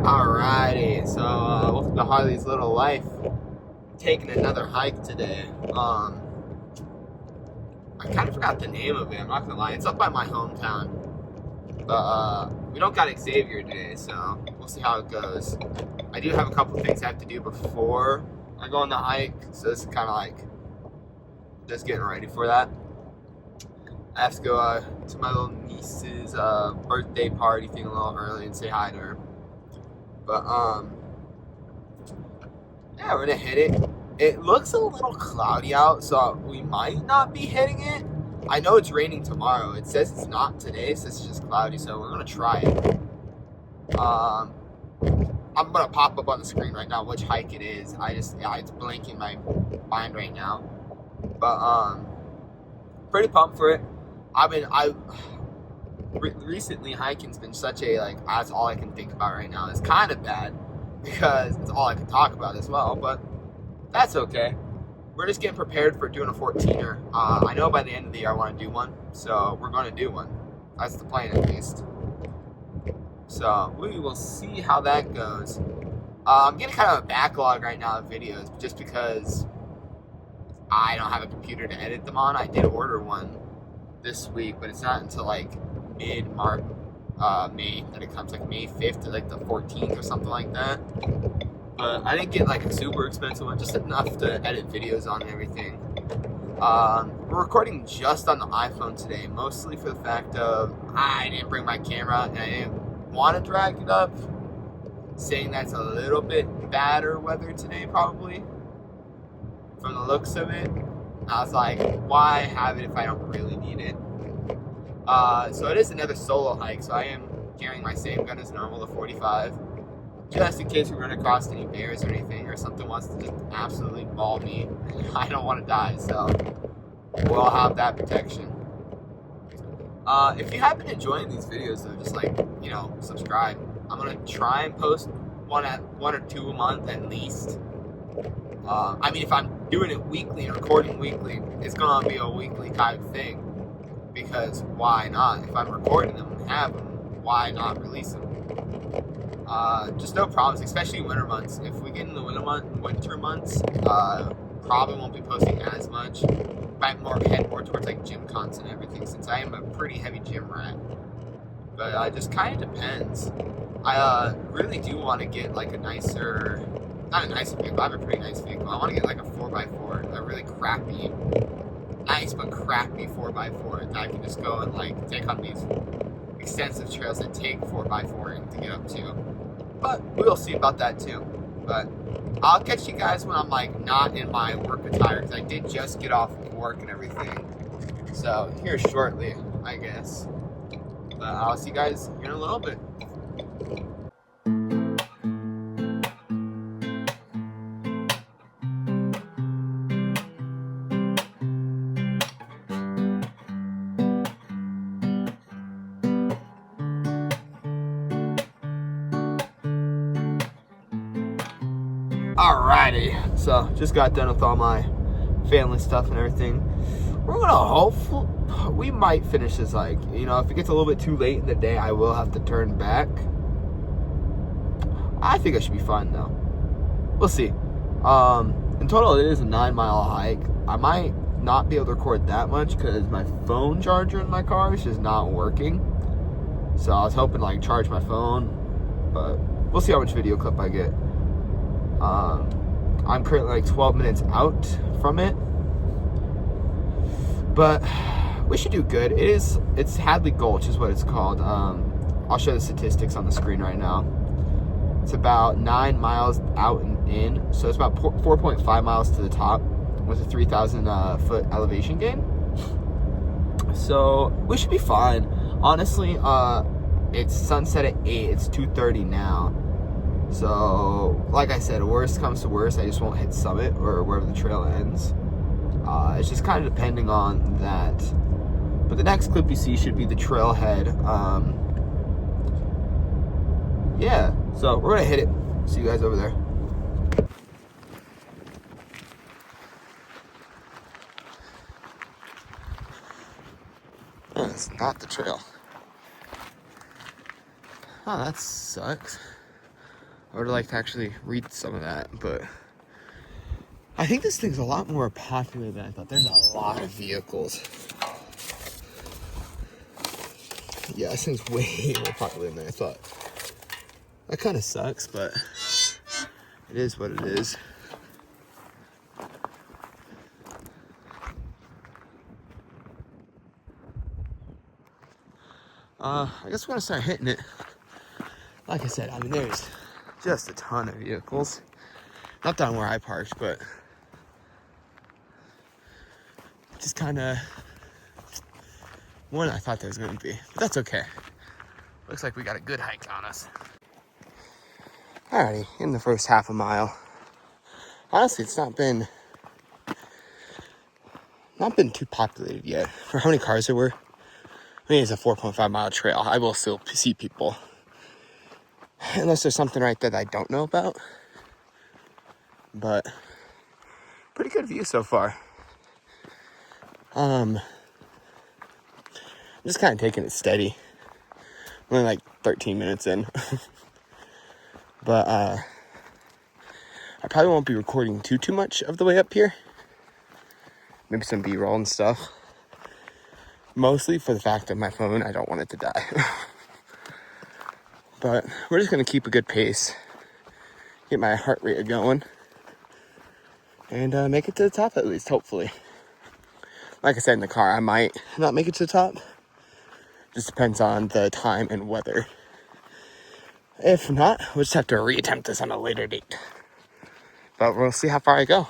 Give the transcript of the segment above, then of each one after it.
Alrighty, so welcome to Hadley's Little Life. Taking another hike today. I kind of forgot the name of it, I'm not gonna lie. It's up by my hometown. But we don't got Xavier today, so we'll see how it goes. I do have a couple things I have to do before I go on the hike, so this is kind of like just getting ready for that. I have to go to my little niece's birthday party thing a little early and say hi to her. But yeah, we're gonna hit it. It looks a little cloudy out, so we might not be hitting it. I know it's raining tomorrow. It says it's not today, so it's just cloudy, so we're gonna try it. I'm gonna pop up on the screen right now which hike it is. It's blanking my mind right now. But pretty pumped for it. Recently hiking's been such a that's all I can think about right now. It's kind of bad because it's all I can talk about as well, but that's okay. We're just getting prepared for doing a 14er. I know by the end of the year I want to do one, so we're going to do one. That's the plan at least. So we will see how that goes. I'm getting kind of a backlog right now of videos just because I don't have a computer to edit them on. I did order one this week, but it's not until mid-March, May that it comes, May 5th to the 14th or something like that. But I didn't get a super expensive one, just enough to edit videos on and everything. We're recording just on the iPhone today, mostly for the fact of I didn't bring my camera and I didn't want to drag it up, saying that's a little bit badder weather today probably, from the looks of it. I was like, why have it if I don't really need it? So it is another solo hike, so I am carrying my same gun as normal, the 45, just in case we run across any bears or anything, or something wants to just absolutely maul me. I don't want to die, so we'll have that protection. If you have been enjoying these videos, though, just subscribe. I'm gonna try and post one or two a month at least. If I'm doing it weekly and recording weekly, it's gonna be a weekly type thing. Because why not? If I'm recording them and have them, why not release them? Just no problems, especially winter months. If we get in the winter months, probably won't be posting as much. Might head more towards gym content and everything, since I am a pretty heavy gym rat. But it just kind of depends. I really do want to get not a nicer vehicle. I have a pretty nice vehicle. I want to get a 4x4, a really crappy, nice but crappy 4x4 that I can just go and take on these extensive trails that take 4x4 to get up to. But we'll see about that too. But I'll catch you guys when I'm not in my work attire, because I did just get off work and everything. So here shortly, I guess. But I'll see you guys here in a little bit. Alrighty, so just got done with all my family stuff and everything. We're gonna we might finish this hike. If it gets a little bit too late in the day, I will have to turn back. I think I should be fine though. We'll see. In total, it is a 9-mile hike. I might not be able to record that much because my phone charger in my car is just not working. So I was hoping to charge my phone, but we'll see how much video clip I get. I'm currently 12 minutes out from it, but we should do good. It's Hadley Gulch is what it's called. I'll show the statistics on the screen right now. It's about 9 miles out and in, so it's about 4.5 miles to the top with a 3,000 foot elevation gain. So we should be fine. Honestly, it's sunset at 8. It's 2:30 now. So, like I said, worst comes to worst, I just won't hit summit or wherever the trail ends. It's just kind of depending on that. But the next clip you see should be the trailhead. Yeah, so we're gonna hit it. See you guys over there. That's not the trail. Oh, that sucks. I would like to actually read some of that, but I think this thing's a lot more popular than I thought. There's a lot of vehicles. Yeah, this thing's way more popular than I thought. That kind of sucks, but it is what it is. I guess we're gonna start hitting it. Like I said, I mean, there's just a ton of vehicles. Not down where I parked, but just kind of more than I thought there was going to be. But that's okay. Looks like we got a good hike on us. Alrighty, in the first half a mile. Honestly, it's not been too populated yet. For how many cars there were, I mean, it's a 4.5 mile trail. I will still see people. Unless there's something right there that I don't know about. But pretty good view so far. I'm just kind of taking it steady. I'm only like 13 minutes in. But I probably won't be recording too much of the way up here. Maybe some B-roll and stuff. Mostly for the fact that my phone, I don't want it to die. But we're just going to keep a good pace. Get my heart rate going. And make it to the top at least, hopefully. Like I said in the car, I might not make it to the top. Just depends on the time and weather. If not, we'll just have to reattempt this on a later date. But we'll see how far I go.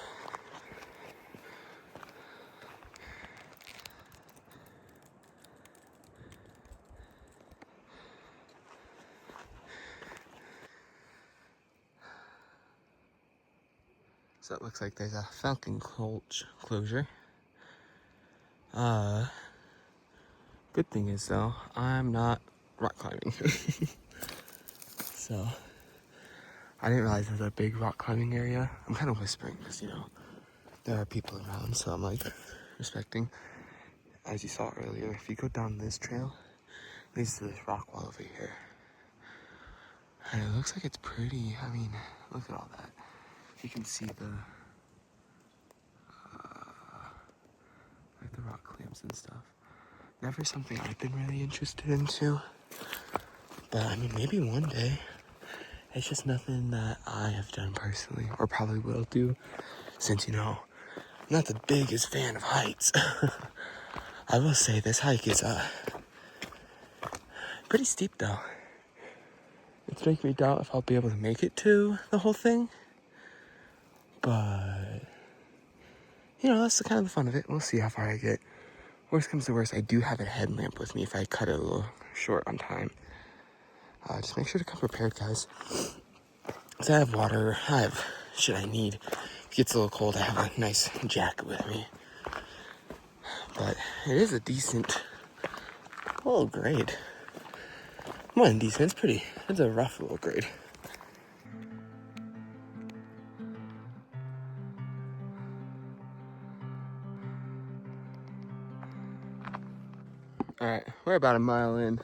So it looks like there's a Falcon Gulch closure. Good thing is though, I'm not rock climbing. So I didn't realize there's a big rock climbing area. I'm kind of whispering because, you know, there are people around, so I'm like respecting. As you saw earlier, if you go down this trail, it leads to this rock wall over here. And it looks like it's pretty. I mean, look at all that. You can see the like the rock clamps and stuff. Never something I've been really interested into. But I mean, maybe one day. It's just nothing that I have done personally, or probably will do, since, you know, I'm not the biggest fan of heights. I will say this hike is pretty steep though. It's making me doubt if I'll be able to make it to the whole thing. But, you know, that's the kind of the fun of it. We'll see how far I get. Worst comes to worst, I do have a headlamp with me if I cut it a little short on time. Just make sure to come prepared, guys. So I have water, I have shit I need. If it gets a little cold, I have a nice jacket with me. But it is a decent little grade. More than decent, it's a rough little grade. Alright, we're about a mile in.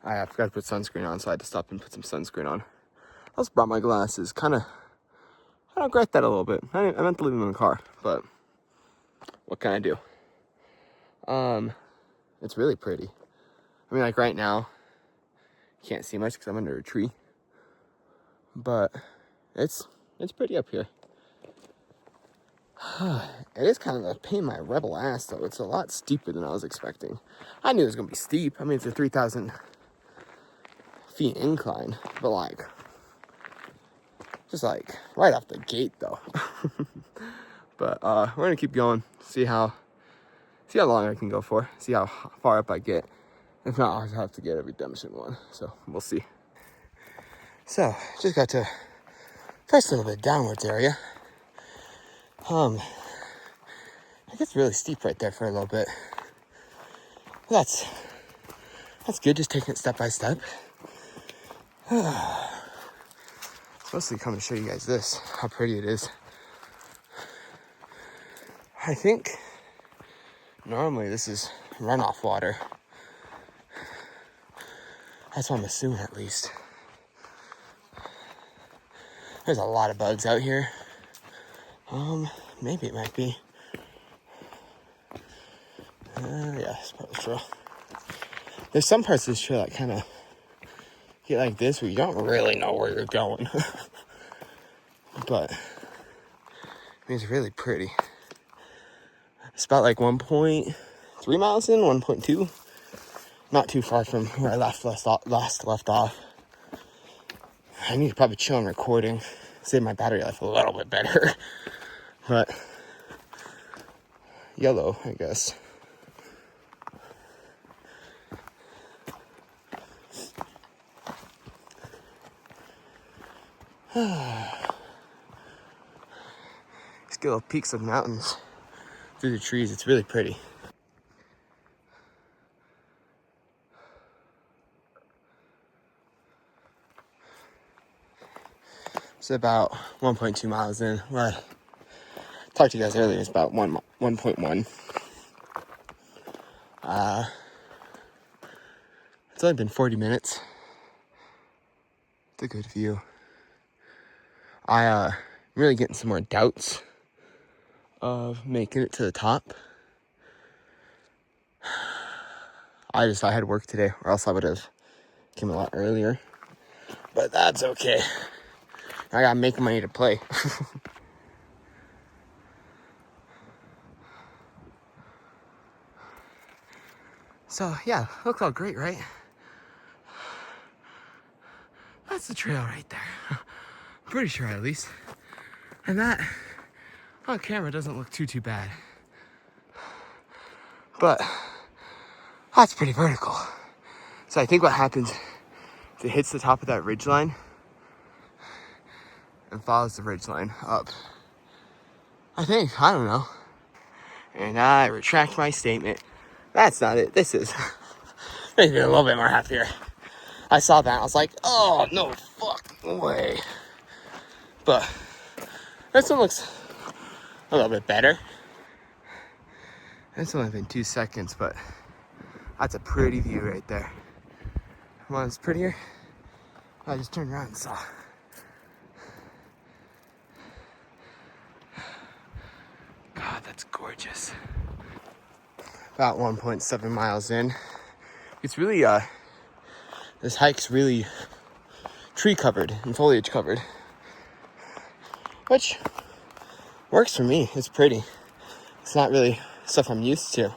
I forgot to put sunscreen on, so I had to stop and put some sunscreen on. I also brought my glasses. I regret that a little bit. I meant to leave them in the car, but what can I do? It's really pretty. I mean, like right now, you can't see much because I'm under a tree. But it's pretty up here. It is kind of a pain in my rebel ass, though. It's a lot steeper than I was expecting. I knew it was going to be steep. I mean, it's a 3,000 feet incline, but like, just like right off the gate, though. But we're going to keep going, see how long I can go for, see how far up I get. If not, I'll have to get a redemption one, so we'll see. So, just got to first little bit downwards area. It gets really steep right there for a little bit. That's good, just taking it step by step. Supposed to come to show you guys this, how pretty it is. I think normally this is runoff water. That's what I'm assuming, at least. There's a lot of bugs out here. Maybe it might be. Yeah, it's probably true. There's some parts of this trail that kind of get like this where you don't really know where you're going. But it's really pretty. It's about like 1.3 miles in, 1.2. Not too far from where I last left off. I need to probably chill on recording, save my battery life a little bit better. But yellow, I guess. These good little peaks of mountains through the trees. It's really pretty. It's about 1.2 miles in. Where I talked to you guys earlier, it's about 1.1. It's only been 40 minutes. It's a good view. I'm really getting some more doubts of making it to the top. I had work today, or else I would have came a lot earlier. But that's okay. I gotta make money to play. So yeah, looks all great, right? That's the trail right there. Pretty sure, at least. And that on camera doesn't look too bad. But that's pretty vertical. So I think what happens is it hits the top of that ridgeline and follows the ridgeline up. I don't know. And I retract my statement. That's not it. This is makes me a little bit more happier. I saw that. I was like, oh, no fucking way. But this one looks a little bit better. It's only been 2 seconds, but that's a pretty view right there. One's prettier. I just turned around and saw. God, that's gorgeous. About 1.7 miles in. It's really, this hike's really tree covered and foliage covered. Which works for me. It's pretty. It's not really stuff I'm used to.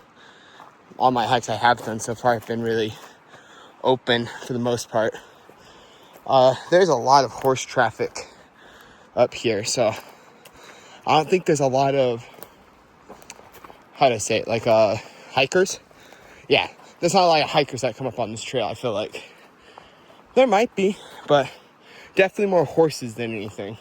All my hikes I have done so far have been really open for the most part. There's a lot of horse traffic up here, so I don't think there's a lot of, how do I say it, like hikers. Yeah, there's not a lot of hikers that come up on this trail. I feel like there might be, but definitely more horses than anything.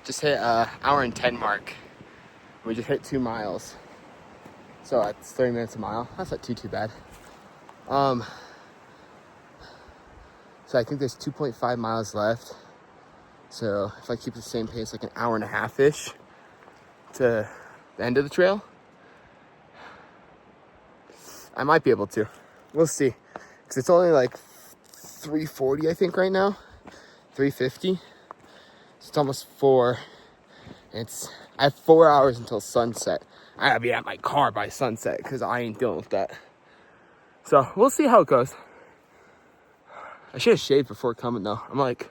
Just hit hour and 10 mark. We just hit 2 miles. So that's 30 minutes a mile. That's not too bad. So I think there's 2.5 miles left. So if I keep the same pace, like an hour and a half-ish to the end of the trail, I might be able to. We'll see. Because it's only like 3:40, I think, right now. 3:50. It's almost 4. I have 4 hours until sunset. I gotta be at my car by sunset because I ain't dealing with that. So we'll see how it goes. I should have shaved before coming though. I'm like,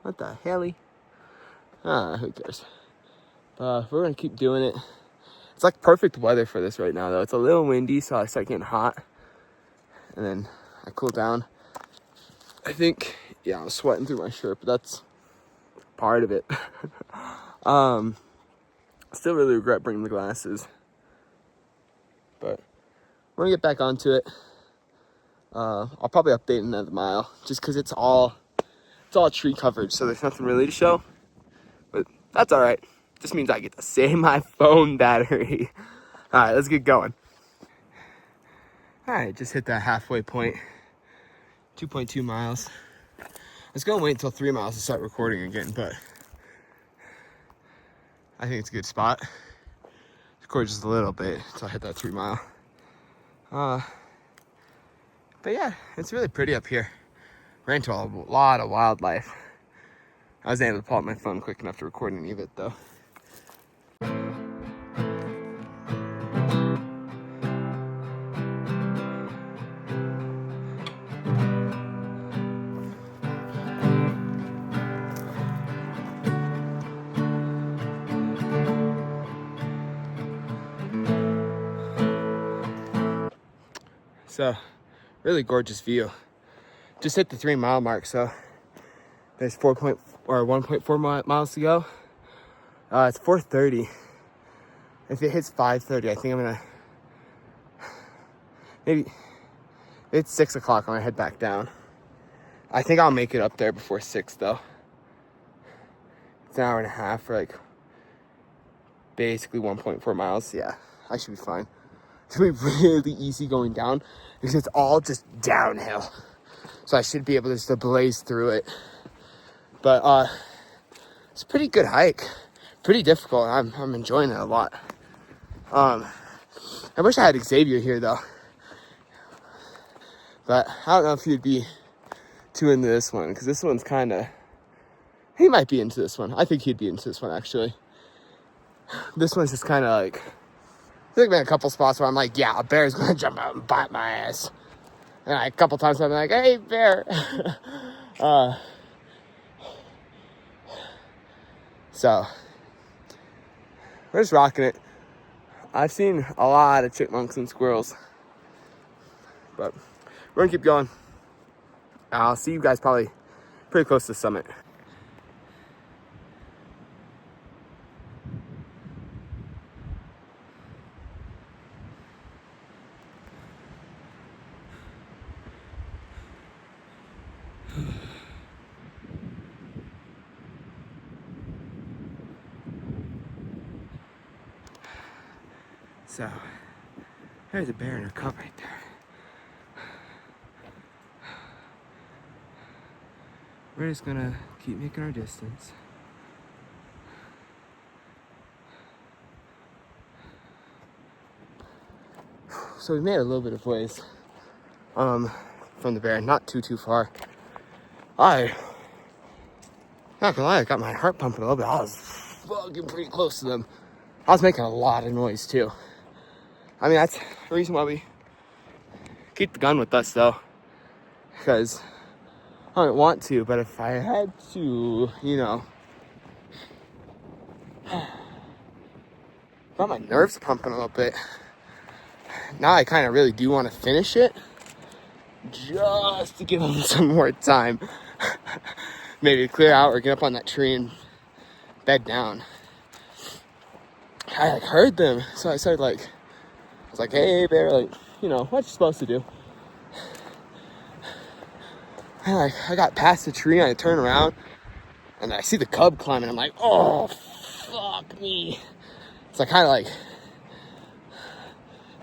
what the helly? Who cares? We're gonna keep doing it. It's like perfect weather for this right now though. It's a little windy, so I start getting hot. And then I cool down. I think, yeah, I'm sweating through my shirt, but that's part of it. Still really regret bringing the glasses. But we're gonna get back onto it. I'll probably update another mile just because it's all tree covered, so there's nothing really to show. But that's all right. Just means I get to save my phone battery. All right, let's get going. All right, just hit that halfway point. 2.2 miles. I was gonna wait until 3 miles to start recording again, but I think it's a good spot. Record just a little bit until I hit that 3 mile. But yeah, it's really pretty up here. Ran into a lot of wildlife. I wasn't able to pull out my phone quick enough to record any of it though. So, really gorgeous view. Just hit the 3 mile mark, so there's 1.4 miles to go. It's 4:30. If it hits 5:30, I think I'm gonna maybe it's 6 o'clock. I'm gonna head back down. I think I'll make it up there before 6 though. It's an hour and a half for like basically 1.4 miles. Yeah, I should be fine. It's gonna be really easy going down because it's all just downhill. So I should be able to just blaze through it. But it's a pretty good hike. Pretty difficult. I'm enjoying it a lot. I wish I had Xavier here though. But I don't know if he'd be too into this one, because this one's kind of, he might be into this one. I think he'd be into this one actually. This one's just kind of like, there's been a couple spots where I'm like, yeah, a bear's gonna jump out and bite my ass. And a couple times I'm like, hey, bear. So, we're just rocking it. I've seen a lot of chipmunks and squirrels. But we're gonna keep going. I'll see you guys probably pretty close to the summit. So, there's a bear in her cub right there. We're just gonna keep making our distance. So we made a little bit of ways from the bear, not too far. Not gonna lie, I got my heart pumping a little bit. I was fucking pretty close to them. I was making a lot of noise too. I mean, that's the reason why we keep the gun with us though, because I don't want to, but if I had to, you know, got my nerves pumping a little bit. Now I kind of really do want to finish it, just to give them some more time. Maybe to clear out or get up on that tree and bed down. I heard them, so I started I was like, hey bear, you know, what you supposed to do? And I got past the tree and I turn around and I see the cub climbing. I'm like, oh, fuck me. So I kind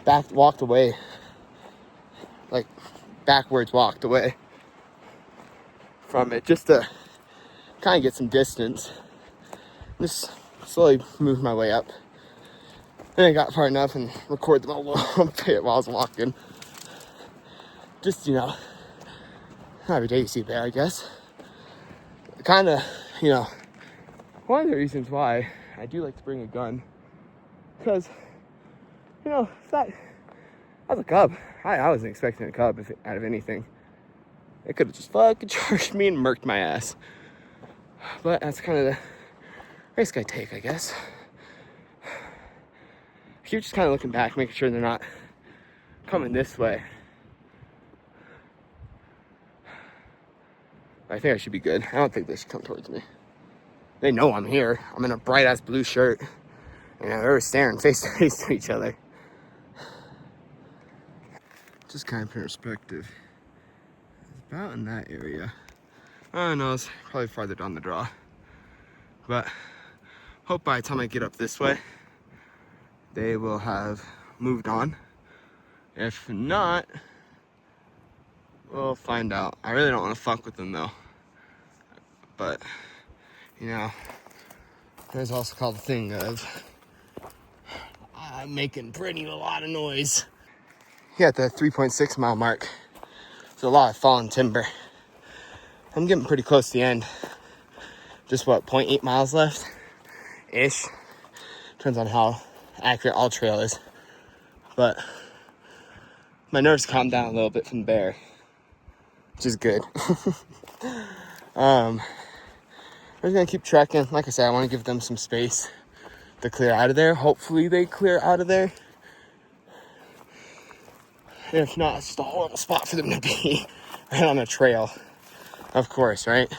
of walked away, backwards walked away from it just to kind of get some distance. Just slowly moved my way up. Then I got far enough and recorded them a little bit while I was walking. Just, you know, not every day you see a bear, I guess. Kind of, you know, one of the reasons why I do like to bring a gun, because, you know, I was a cub. I wasn't expecting a cub out of anything. It could have just fucking charged me and murked my ass. But that's kind of the risk I take, I guess. I keep just kind of looking back, making sure they're not coming this way. I think I should be good. I don't think they should come towards me. They know I'm here. I'm in a bright ass blue shirt. You know, they're staring face to face to each other. Just kind of perspective. It's about in that area. I don't know, it's probably farther down the draw. But hope by the time I get up this way, they will have moved on. If not, we'll find out. I really don't want to fuck with them though. But, you know, there's also called the thing of making a lot of noise. Yeah, at the 3.6 mile mark, there's a lot of fallen timber. I'm getting pretty close to the end. Just what, 0.8 miles left? Ish. Depends on how accurate all trail is. But my nerves calmed down a little bit from the bear, which is good. We're just gonna keep trekking. Like I said, I want to give them some space to clear out of there. Hopefully they clear out of there. And if not, it's just a horrible spot for them to be right on a trail. Of course, right?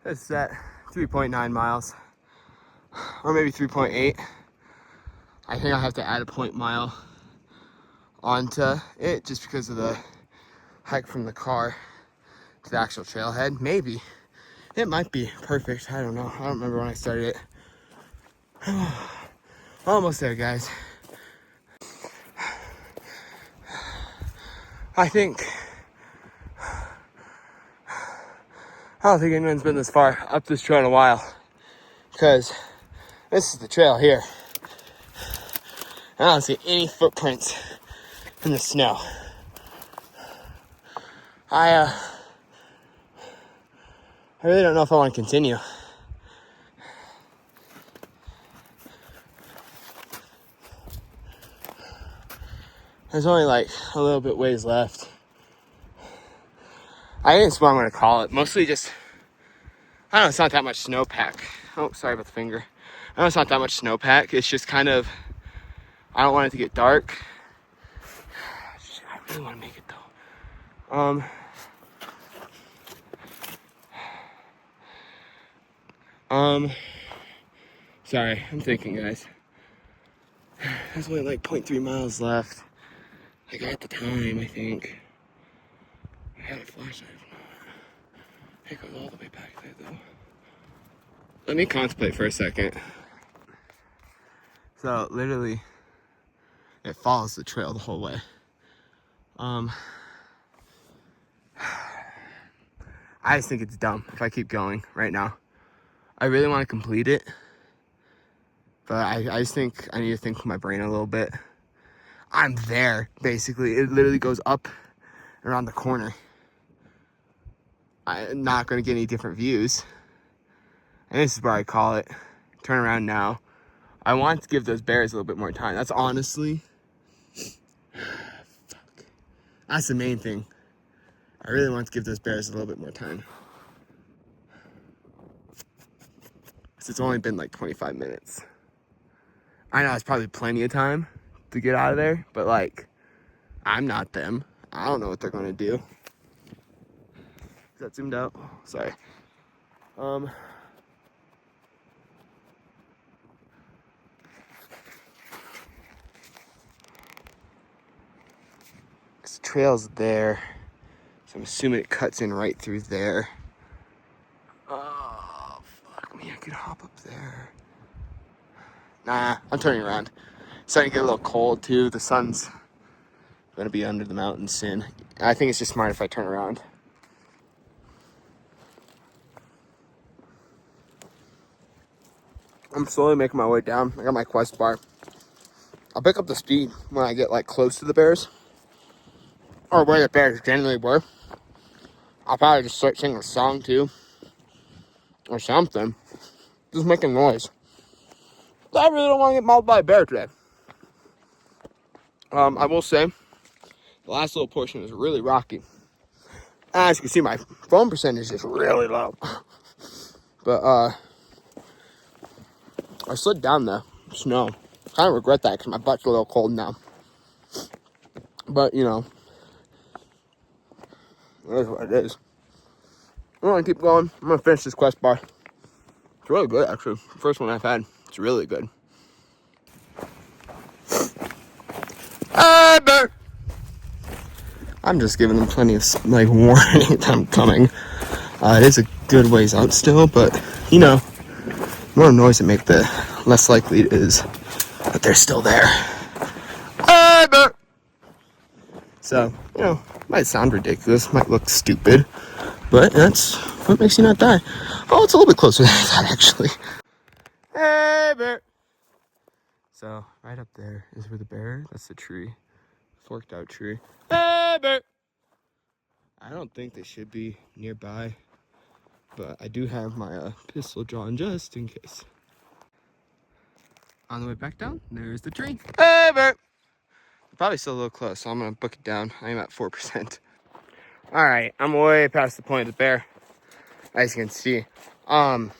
It's at 3.9 miles. Or maybe 3.8. I think I'll have to add a 0.mile onto it just because of the hike from the car to the actual trailhead. Maybe. It might be perfect. I don't know. I don't remember when I started it. Almost there, guys. I don't think anyone's been this far up this trail in a while, because this is the trail here. I don't see any footprints in the snow. I really don't know if I want to continue. There's only like a little bit ways left. I think it's what I'm going to call it. Mostly just, I don't know, it's not that much snowpack. Oh, sorry about the finger. I know it's not that much snowpack. It's just kind of, I don't want it to get dark. I really want to make it though. Sorry, I'm thinking, guys. There's only like 0.3 miles left. I got the time, I think. I had a flashlight. It goes all the way back there, though. Let me contemplate for a second. So, literally, it follows the trail the whole way. I just think it's dumb if I keep going right now. I really want to complete it, but I just think I need to think with my brain a little bit. I'm there, basically. It literally goes up around the corner. I'm not going to get any different views. And this is where I call it. Turn around now. I want to give those bears a little bit more time. That's honestly... Fuck. That's the main thing. I really want to give those bears a little bit more time. Because it's only been like 25 minutes. I know it's probably plenty of time to get out of there, but like, I'm not them. I don't know what they're going to do. Is that zoomed out? Oh, sorry. This trail's there, so I'm assuming it cuts in right through there. Oh, fuck me, I could hop up there. Nah, I'm turning around. It's starting to get a little cold too. The sun's gonna be under the mountain soon. I think it's just smart if I turn around. I'm slowly making my way down. I got my quest bar. I'll pick up the speed when I get like close to the bears, or where the bears generally were. I'll probably just start singing a song too, or something. Just making noise. I really don't want to get mauled by a bear today. I will say, the last little portion is really rocky. As you can see, my phone percentage is really low. But, I slid down the snow. Kind of regret that because my butt's a little cold now. But, you know, it is what it is. I'm going to keep going. I'm going to finish this quest bar. It's really good, actually. First one I've had. It's really good. Bear! I'm just giving them plenty of, like, warning that I'm coming. It is a good ways out still, but, you know, the more noise it makes, the less likely it is that they're still there. Bear! So, might sound ridiculous, might look stupid, but that's what makes you not die. Oh, it's a little bit closer than I thought, actually. Hey, bear. So, right up there is where the bear, that's the tree, forked out tree. Hey, bear. I don't think they should be nearby, but I do have my pistol drawn just in case. On the way back down, there's the tree. Hey, bear. Probably still a little close, so I'm gonna book it down. I'm at 4%. All right, I'm way past the point of the bear, as you can see. But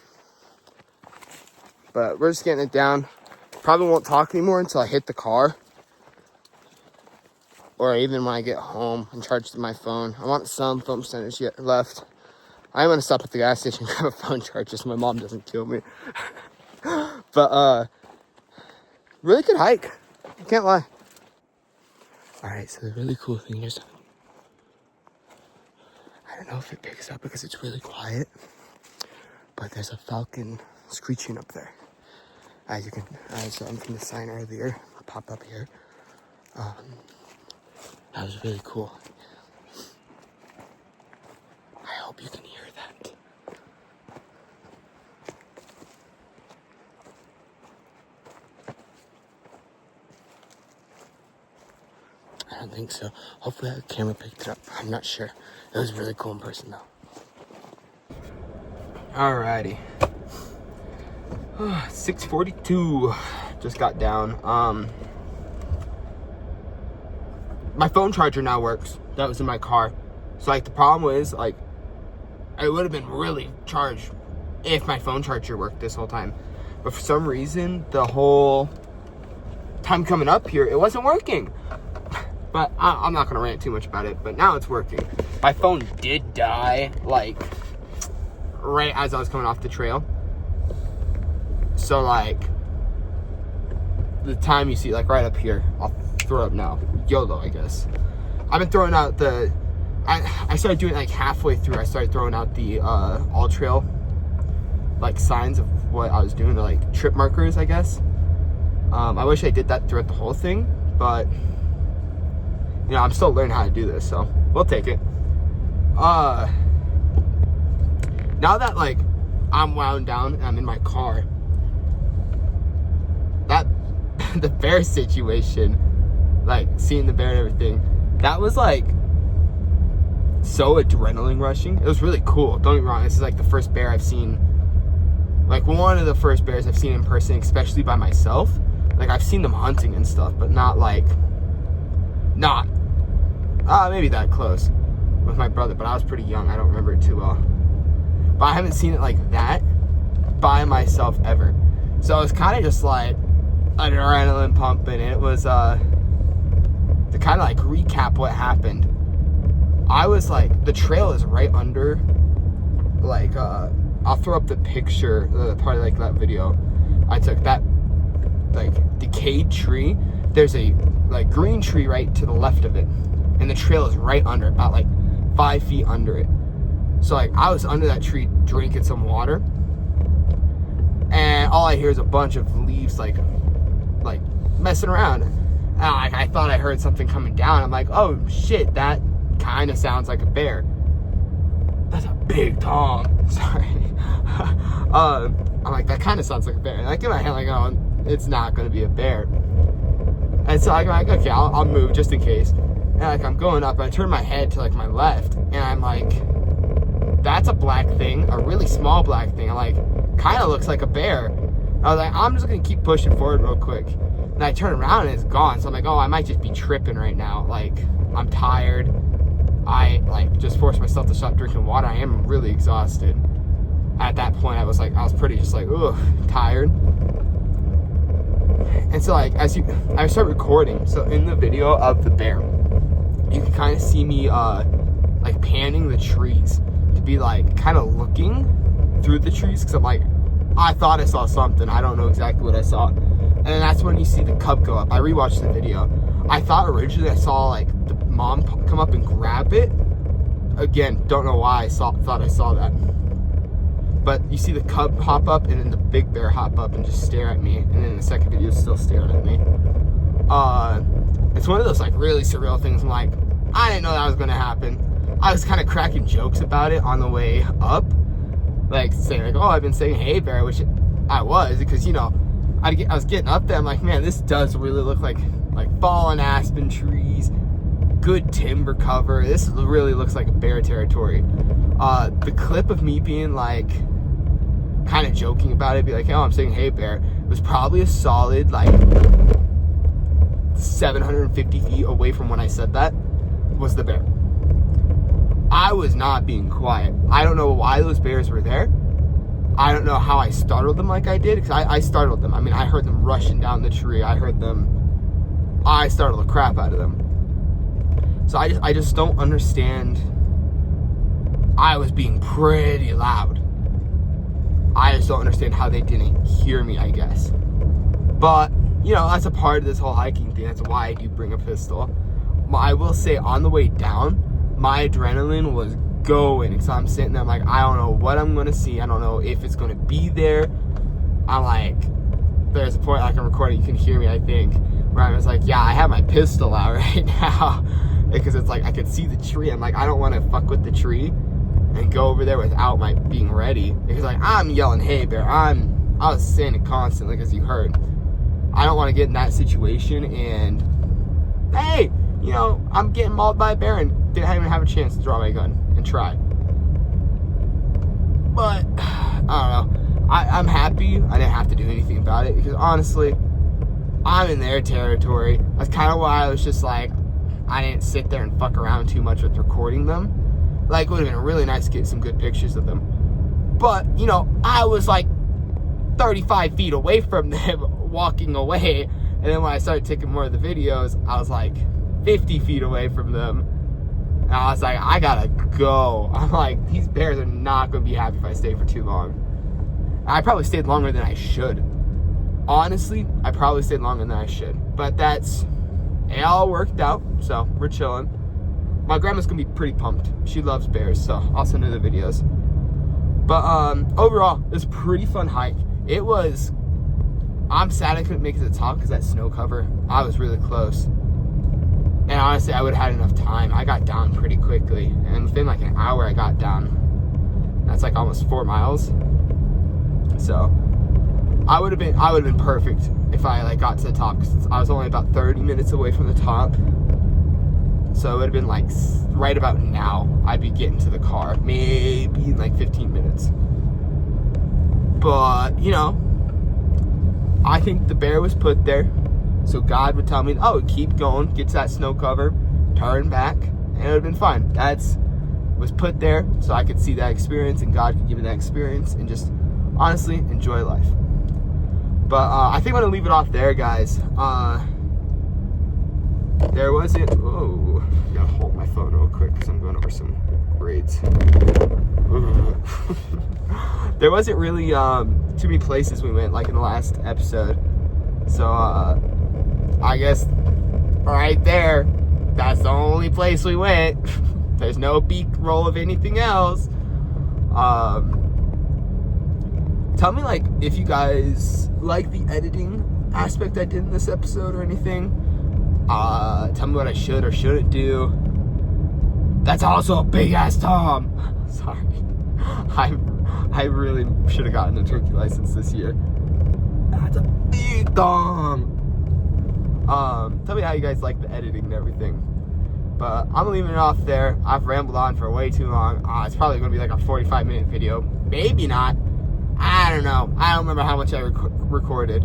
we're just getting it down. Probably won't talk anymore until I hit the car, or even when I get home and charge my phone. I want some phone percentage yet left. I'm gonna stop at the gas station and grab a phone charger so my mom doesn't kill me. But really good hike. I can't lie. All right, so the really cool thing is, I don't know if it picks up because it's really quiet, but there's a falcon screeching up there. As from the sign earlier, pop up here. That was really cool. I hope you can hear that. I don't think so. Hopefully the camera picked it up. I'm not sure. It was really cool in person though. Alrighty. 6:42. Just got down. My phone charger now works. That was in my car. So like the problem was like it would have been really charged if my phone charger worked this whole time. But for some reason the whole time coming up here it wasn't working. But I'm not gonna rant too much about it, but now it's working. My phone did die like right as I was coming off the trail. So like the time you see like right up here, I'll throw it up now. YOLO, I guess. I've been throwing out I started doing like halfway through. I started throwing out the all trail like signs of what I was doing, like trip markers, I guess. I wish I did that throughout the whole thing, but I'm still learning how to do this, so we'll take it. Now that like I'm wound down and I'm in my car, that the bear situation, like seeing the bear and everything, that was like so adrenaline rushing. It was really cool. Don't get me wrong, this is like the first bear I've seen, like one of the first bears I've seen in person, especially by myself. Like I've seen them hunting and stuff, but not maybe that close with my brother, but I was pretty young. I don't remember it too well. But I haven't seen it like that by myself ever. So it was kind of just like adrenaline pumping. And it was to kind of like recap what happened. I was like, the trail is right under, like, I'll throw up the picture, the part of like that video. I took that like decayed tree. There's a like green tree right to the left of it, and the trail is right under it, about like 5 feet under it. So like I was under that tree drinking some water, and all I hear is a bunch of leaves like messing around. And I thought I heard something coming down. I'm like, oh shit, that kind of sounds like a bear. That's a big Tom. Sorry. I'm like, that kind of sounds like a bear. And like in my head, like, oh, it's not gonna be a bear. And so I'm like, okay, I'll move just in case. And like I'm going up, and I turn my head to like my left, and I'm like, that's a black thing, a really small black thing. I'm like, kind of looks like a bear. I was like, I'm just gonna keep pushing forward real quick. And I turn around and it's gone. So I'm like, oh, I might just be tripping right now. Like, I'm tired. I like just forced myself to stop drinking water. I am really exhausted. At that point, I was pretty just like, ugh, tired. And so like, I start recording. So in the video of the bear, you can kind of see me like panning the trees to be like kind of looking through the trees, because I'm like, I thought I saw something. I don't know exactly what I saw. And then that's when you see the cub go up. I rewatched the video. I thought originally I saw like the mom come up and grab it. Again, don't know why I thought I saw that. But you see the cub hop up, and then the big bear hop up and just stare at me. And then the second video is still staring at me. It's one of those like really surreal things. I'm like, I didn't know that was going to happen. I was kind of cracking jokes about it on the way up. Like, saying, like, oh, I've been saying hey bear, which I was, because, you know, I was getting up there. I'm like, man, this does really look like fallen aspen trees, good timber cover. This really looks like a bear territory. The clip of me being like, kind of joking about it, be like, oh, I'm saying hey bear, was probably a solid, like, 750 feet away from when I said that was the bear. I was not being quiet. I don't know why those bears were there. I don't know how I startled them like I did, because I startled them. I mean, I heard them rushing down the tree. I startled the crap out of them. So I just don't understand. I was being pretty loud. I just don't understand how they didn't hear me, I guess. But, you know, that's a part of this whole hiking thing. That's why I do bring a pistol. I will say, on the way down, my adrenaline was going, because I'm sitting there, I'm like, I don't know what I'm going to see. I don't know if it's going to be there. I'm like, there's a point, like I'm recording, you can hear me, I think, where I was like, yeah, I have my pistol out right now, because it's like, I could see the tree. I'm like, I don't want to fuck with the tree and go over there without my being ready, because like, I'm yelling, hey bear, I was saying it constantly, because you heard. I don't want to get in that situation, and hey, you know, I'm getting mauled by a bear and didn't even have a chance to draw my gun and try. But, I don't know. I'm happy I didn't have to do anything about it, because honestly, I'm in their territory. That's kind of why I was just like, I didn't sit there and fuck around too much with recording them. Like, it would have been really nice to get some good pictures of them. But, you know, I was like 35 feet away from them walking away. And then when I started taking more of the videos, I was like 50 feet away from them. And I was like, I gotta go. I'm like, these bears are not gonna be happy if I stay for too long. I probably stayed longer than I should. Honestly, I probably stayed longer than I should. But it all worked out, so we're chilling. My grandma's gonna be pretty pumped. She loves bears, so I'll send her the videos. But overall, it was a pretty fun hike. I'm sad I couldn't make it to the top because that snow cover, I was really close. And honestly, I would have had enough time. I got down pretty quickly, and within like an hour I got down. That's like almost 4 miles. So I would have been perfect if I like got to the top, because I was only about 30 minutes away from the top. So it would have been like right about now I'd be getting to the car, maybe in like 15 minutes. But, you know, I think the bear was put there so God would tell me, oh, keep going, get to that snow cover, turn back, and it would have been fine. Was put there so I could see that experience, and God could give me that experience, and just honestly enjoy life. But I think I'm gonna leave it off there, guys. There wasn't, oh, I gotta hold my phone real quick because I'm going over some grades. There wasn't really too many places we went like in the last episode. So I guess right there, that's the only place we went. There's no beak roll of anything else. Tell me like if you guys like the editing aspect I did in this episode or anything. Tell me what I should or shouldn't do. That's also a big ass Tom. Sorry. I really should have gotten a turkey license this year. That's a big Tom. Tell me how you guys like the editing and everything. But I'm leaving it off there. I've rambled on for way too long. It's probably going to be like a 45-minute video. Maybe not. I don't know. I don't remember how much I recorded.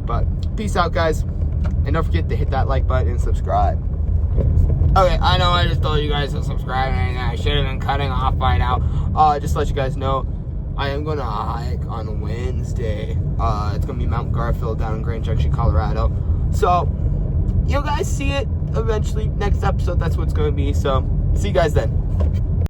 But peace out, guys. And don't forget to hit that like button and subscribe. Okay, I know I just told you guys to subscribe and I should have been cutting off by now. Just to let you guys know, I am going to hike on Wednesday. It's going to be Mount Garfield down in Grand Junction, Colorado. So, you guys see it eventually. Next episode, that's what it's going to be. So, see you guys then.